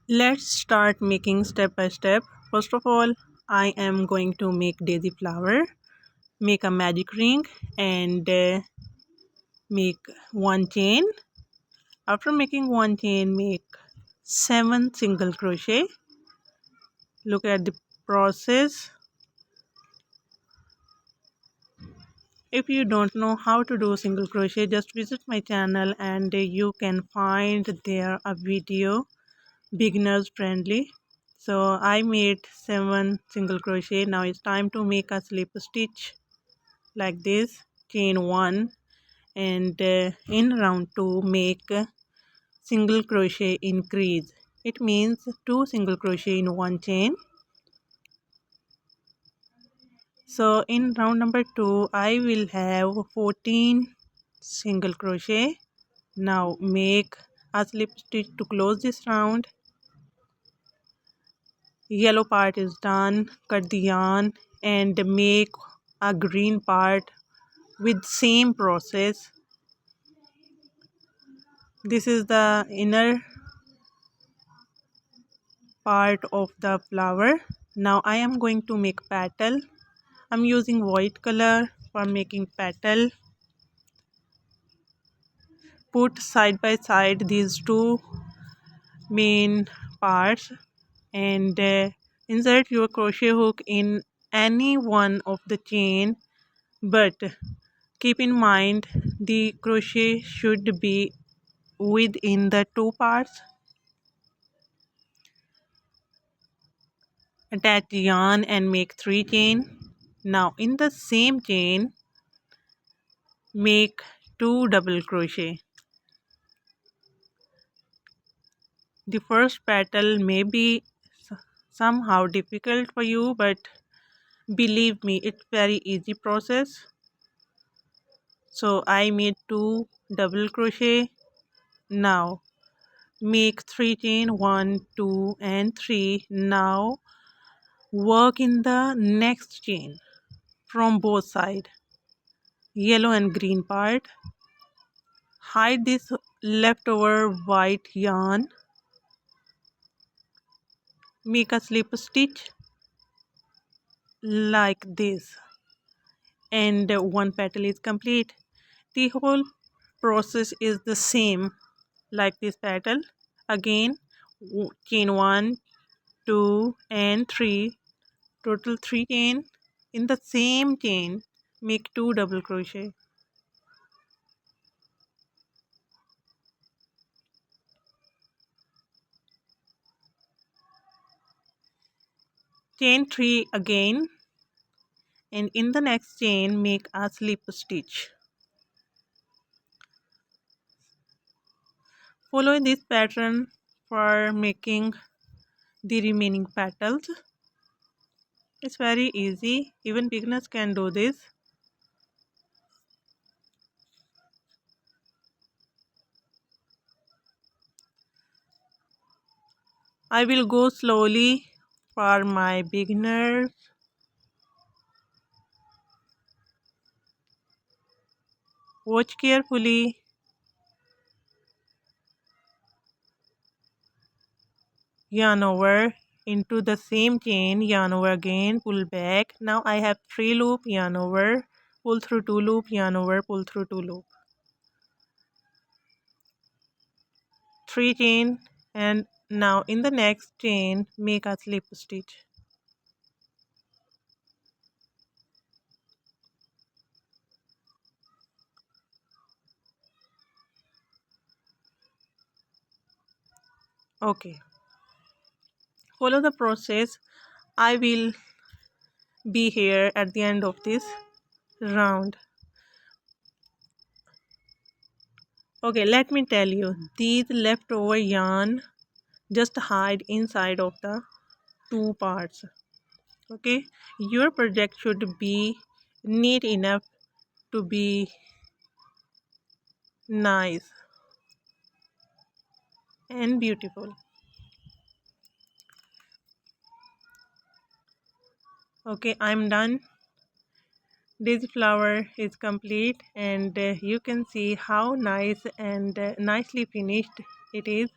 Let's start making step by step. First of all, I am going to make daisy flower, make a magic ring, and make one chain. After making one chain, make 7 single crochet. Look at the process. If you don't know how to do single crochet, just visit my channel and you can find there a video beginners friendly. So I made 7 single crochet. Now it's time to make a slip stitch like this. Chain 1 and in round 2 make single crochet increase. It means 2 single crochet in one chain. So in round number 2 I will have 14 single crochet. Now make a slip stitch to close this round. Yellow part is done. Cut the yarn and make a green part with same process. This is the inner part of the flower. Now I am going to make petal. I'm using white color for making petal. Put side by side these two main parts and insert your crochet hook in any one of the chain, but keep in mind the crochet should be within the two parts. Attach the yarn and make 3 chain. Now in the same chain make 2 double crochet. The first petal may be somehow difficult for you, but believe me, it's very easy process. So I made 2 double crochet. Now make 3 chain, 1 2 and 3. Now work in the next chain from both sides, yellow and green part. Hide this leftover white yarn. Make a slip stitch like this and one petal is complete. The whole process is the same like this petal. Again chain 1 2 and 3, total 3 chain. In the same chain make 2 double crochet. Chain 3 again and in the next chain make a slip stitch. Follow this pattern for making the remaining petals. It's very easy, even beginners can do this. I will go slowly for my beginners. Watch carefully. Yarn over into the same chain, yarn over again, pull back. Now I have 3 loop, yarn over, pull through 2 loop, yarn over, pull through 2 loop. 3 chain and now in the next chain make a slip stitch. Okay, follow the process. I will be here at the end of this round. Okay, let me tell you, these leftover yarn just hide inside of the 2 parts. Okay, your project should be neat enough to be nice and beautiful. Okay, I'm done. This flower is complete and you can see how nice and nicely finished it is.